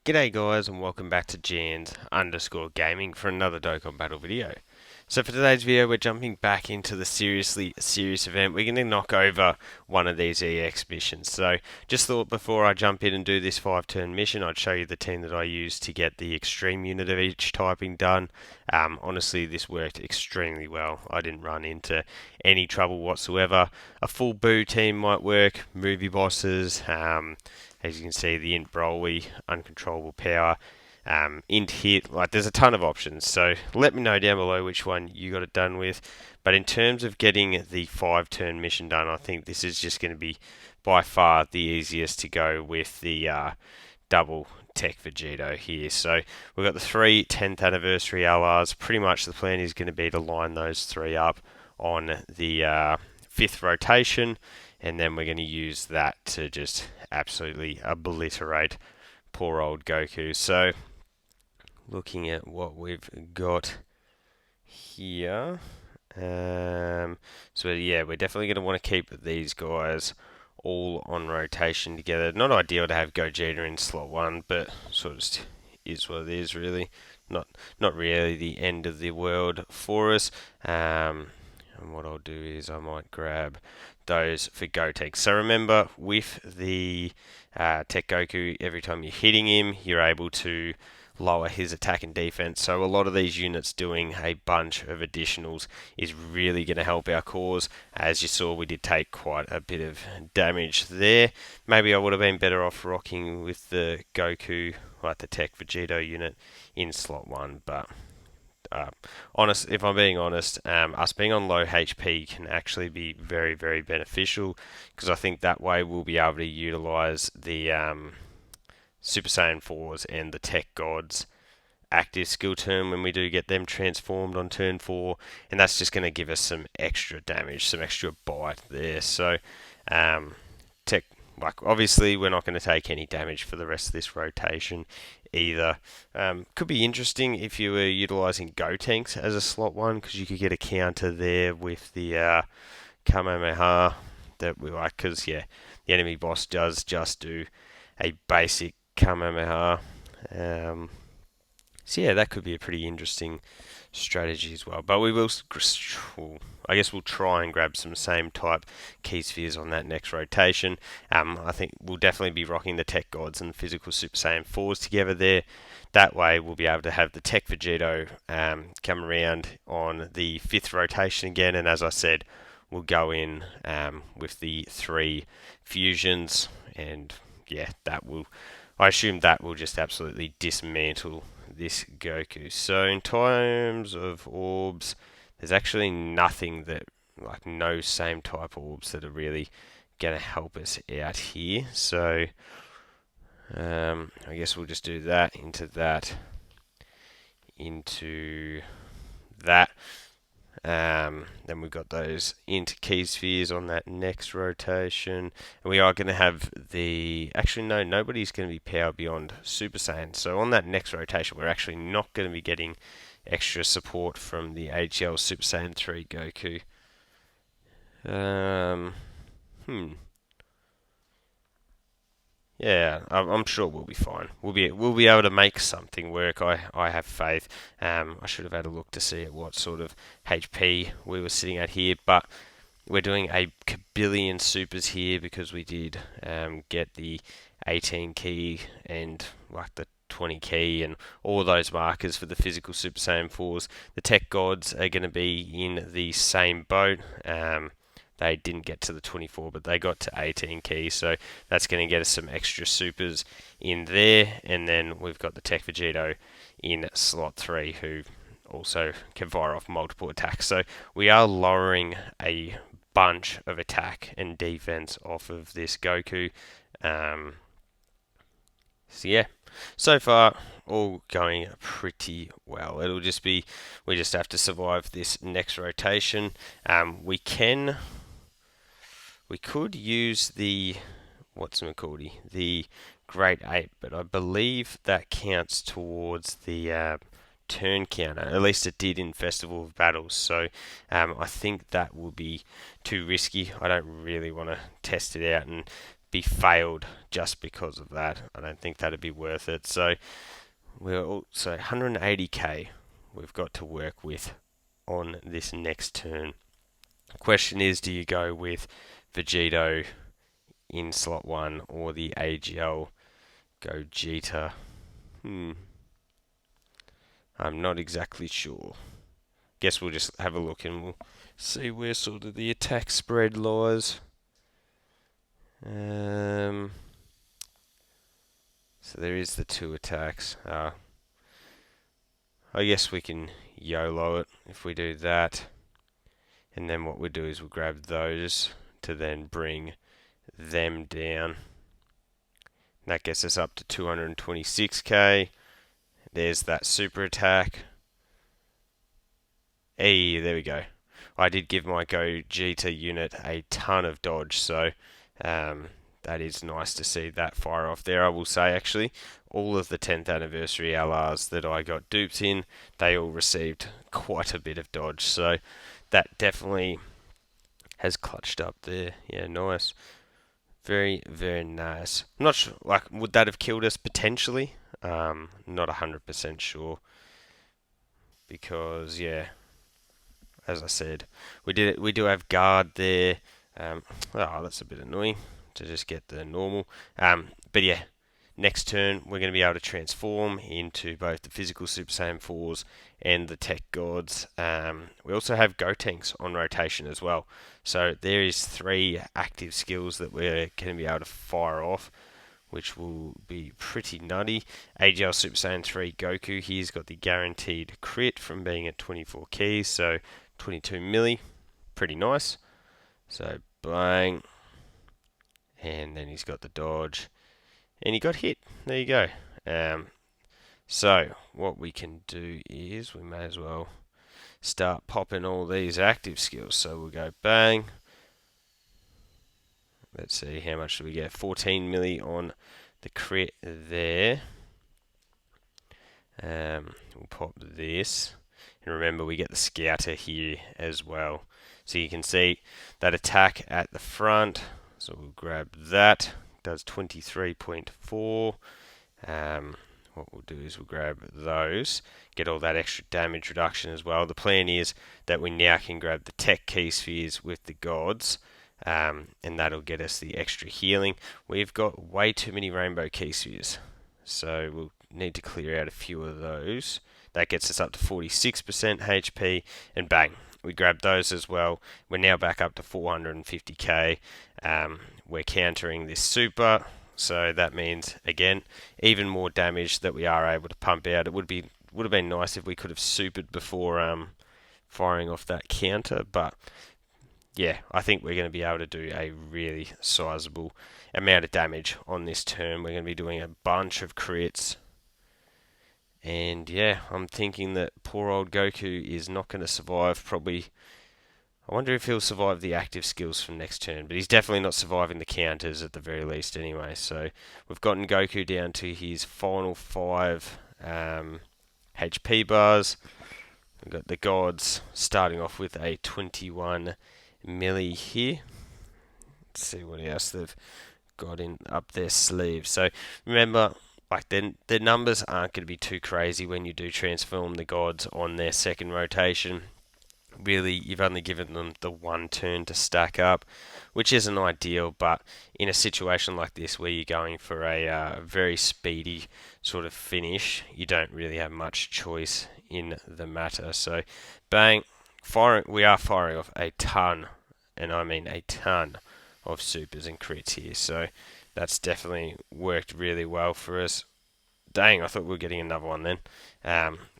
G'day guys and welcome back to Gaming for another Dokkan Battle video. So for today's video we're jumping back into the seriously serious event. We're going to knock over one of these EX missions. So just thought before I jump in and do this 5-turn mission I'd show you the team that I used to get the extreme unit of each typing done. Honestly this worked extremely well. I didn't run into any trouble whatsoever. A full Boo team might work, movie bosses, as you can see, the int Broly, uncontrollable power, int hit, like there's a ton of options. So let me know down below which one you got it done with. But in terms of getting the 5-turn mission done, I think this is just going to be by far the easiest to go with the double Tech Vegito here. So we've got the three 10th anniversary LRs. Pretty much the plan is going to be to line those three up on the 5th rotation, and then we're going to use that to just absolutely obliterate poor old Goku. So looking at what we've got here, so yeah, we're definitely going to want to keep these guys all on rotation together. Not ideal to have Gogeta in slot 1, but sort of is what it is really. Not really the end of the world for us. And what I'll do is I might grab those for Gotenks. So remember, with the Tech Goku, every time you're hitting him, you're able to lower his attack and defense. So a lot of these units doing a bunch of additionals is really going to help our cause. As you saw, we did take quite a bit of damage there. Maybe I would have been better off rocking with the Goku, like the Tech Vegito unit, in slot 1, but if I'm being honest, us being on low HP can actually be very, very beneficial, because I think that way we'll be able to utilize the Super Saiyan 4s and the Tech Gods active skill turn when we do get them transformed on turn 4, and that's just going to give us some extra damage, some extra bite there. So, Tech, like obviously we're not going to take any damage for the rest of this rotation either. Could be interesting if you were utilizing Gotenks as a slot 1, because you could get a counter there with the Kamehameha that we like, because yeah, the enemy boss does just do a basic Kamehameha. So yeah, that could be a pretty interesting strategy as well. But I guess we'll try and grab some same type key spheres on that next rotation. I think we'll definitely be rocking the Tech Gods and physical Super Saiyan 4s together there. That way we'll be able to have the Tech Vegito come around on the 5th rotation again, and as I said, we'll go in with the 3 fusions, and yeah, I assume that will just absolutely dismantle this Goku. So in terms of orbs, there's actually nothing that, like no same type orbs that are really going to help us out here. So I guess we'll just do that into that, into that. Then we've got those into key spheres on that next rotation. And we are going to have actually no, nobody's going to be power beyond Super Saiyan. So on that next rotation, we're actually not going to be getting extra support from the HL Super Saiyan 3 Goku. Yeah, I'm sure we'll be fine. We'll be able to make something work. I have faith. I should have had a look to see at what sort of HP we were sitting at here, but we're doing a billion supers here because we did get the 18 key and like the 20 key and all those markers for the physical Super Saiyan 4s. The Tech Gods are going to be in the same boat. They didn't get to the 24, but they got to 18 keys, so that's going to get us some extra supers in there. And then we've got the Tech Vegito in slot 3, who also can fire off multiple attacks. So we are lowering a bunch of attack and defense off of this Goku. So yeah, so far all going pretty well. It'll just be, we just have to survive this next rotation. We could use the the Great Ape, but I believe that counts towards the turn counter. At least it did in Festival of Battles, so I think that will be too risky. I don't really want to test it out and be failed just because of that. I don't think that'd be worth it. So we're also 180k we've got to work with on this next turn. The question is, do you go with Vegito in slot 1 or the AGL Gogeta? I'm not exactly sure. Guess we'll just have a look and we'll see where sort of the attack spread lies. So there is the 2 attacks. I guess we can YOLO it if we do that. And then what we'll do is we'll grab those to then bring them down. That gets us up to 226k. There's that super attack. Hey, there we go. I did give my Gogeta unit a ton of dodge, so that is nice to see that fire off there. I will say, actually, all of the 10th anniversary LRs that I got duped in, they all received quite a bit of dodge, so that definitely has clutched up there. Yeah, nice. Very, very nice. I'm not sure, like, would that have killed us potentially? Not 100% sure. Because, yeah, as I said, we do have guard there. Oh, that's a bit annoying to just get the normal. But yeah, next turn we're going to be able to transform into both the physical Super Saiyan 4s and the Tech Gods. We also have Gotenks on rotation as well. So there is 3 active skills that we're going to be able to fire off, which will be pretty nutty. AGL Super Saiyan 3 Goku, he's got the guaranteed crit from being at 24 keys, so 22 milli, pretty nice. So bang, and then he's got the dodge, and he got hit. There you go. So what we can do is we may as well start popping all these active skills. So we'll go bang. Let's see, how much do we get? 14 milli on the crit there. We'll pop this. And remember, we get the scouter here as well. So you can see that attack at the front. So we'll grab that. Does 23.4. What we'll do is we'll grab those, get all that extra damage reduction as well. The plan is that we now can grab the tech key spheres with the gods, and that'll get us the extra healing. We've got way too many rainbow key spheres, so we'll need to clear out a few of those. That gets us up to 46% HP, and bang, we grab those as well. We're now back up to 450k. We're countering this super, so that means, again, even more damage that we are able to pump out. It would have been nice if we could have supered before firing off that counter, but yeah, I think we're going to be able to do a really sizable amount of damage on this turn. We're going to be doing a bunch of crits. And yeah, I'm thinking that poor old Goku is not going to survive probably. I wonder if he'll survive the active skills from next turn, but he's definitely not surviving the counters at the very least anyway. So we've gotten Goku down to his final 5 HP bars. We've got the gods starting off with a 21 milli here. Let's see what else they've got in up their sleeve. So remember, like, the numbers aren't going to be too crazy when you do transform the gods on their second rotation. Really, you've only given them the 1 turn to stack up, which isn't ideal, but in a situation like this where you're going for a very speedy sort of finish, you don't really have much choice in the matter. So bang, we are firing off a ton, and I mean a ton of supers and crits here, so that's definitely worked really well for us. Dang, I thought we were getting another one then.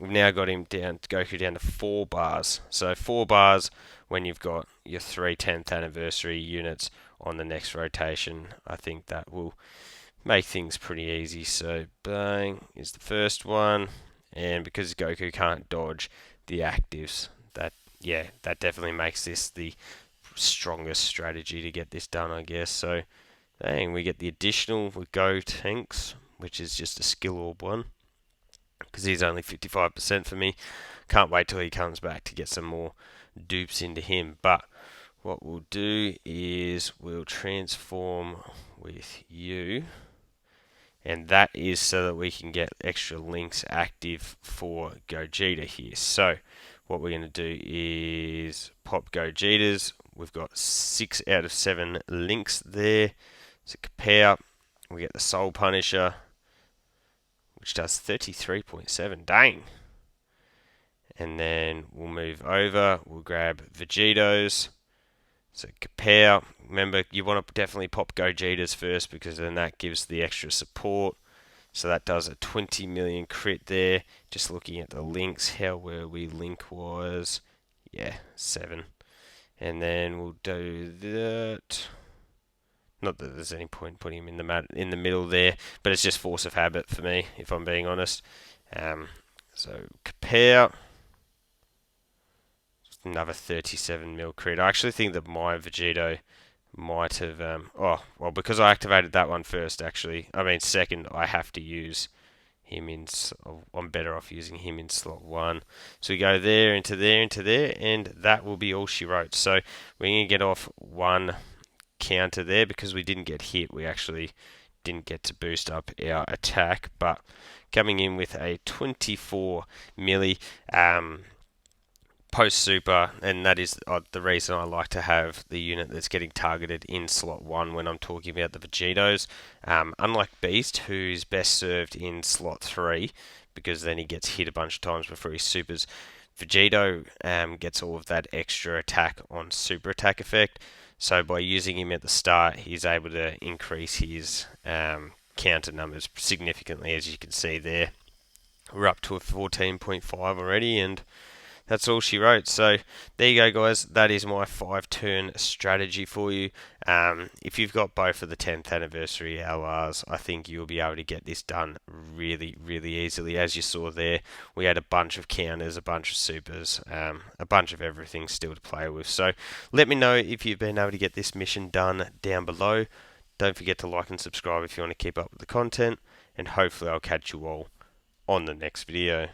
We've now got him down, Goku down to 4 bars. So 4 bars when you've got your 3 10th anniversary units on the next rotation. I think that will make things pretty easy. So bang is the first one. And because Goku can't dodge the actives, that definitely makes this the strongest strategy to get this done, I guess. So dang, we get the additional with Gotenks, which is just a skill orb one, because he's only 55% for me. Can't wait till he comes back to get some more dupes into him. But what we'll do is we'll transform with you, and that is so that we can get extra links active for Gogeta here. So what we're going to do is pop Gogetas. We've got 6 out of 7 links there. So compare, we get the Soul Punisher, which does 33.7. Dang. And then we'll move over, we'll grab Vegetos. So compare, remember you want to definitely pop Gogetas first because then that gives the extra support. So that does a 20 million crit there. Just looking at the links, how were we link wise? Yeah, 7. And then we'll do that. Not that there's any point putting him in the middle there, but it's just force of habit for me, if I'm being honest. So compare. Another 37 mil crit. I actually think that my Vegeto might have. Because I activated that one first, actually. I mean, second, I have to use him in. I'm better off using him in slot 1. So we go there, into there, into there, and that will be all she wrote. So we're going to get off 1 counter there because we didn't get hit. We actually didn't get to boost up our attack, but coming in with a 24 milli. Post super, and that is the reason I like to have the unit that's getting targeted in slot 1 when I'm talking about the Vegetos. Unlike Beast, who's best served in slot 3, because then he gets hit a bunch of times before he supers. Vegeto gets all of that extra attack on super attack effect, so by using him at the start, he's able to increase his counter numbers significantly, as you can see there. We're up to a 14.5 already, and that's all she wrote. So there you go, guys. That is my 5-turn strategy for you. If you've got both of the 10th anniversary LRs, I think you'll be able to get this done really, really easily. As you saw there, we had a bunch of counters, a bunch of supers, a bunch of everything still to play with. So let me know if you've been able to get this mission done down below. Don't forget to like and subscribe if you want to keep up with the content, and hopefully I'll catch you all on the next video.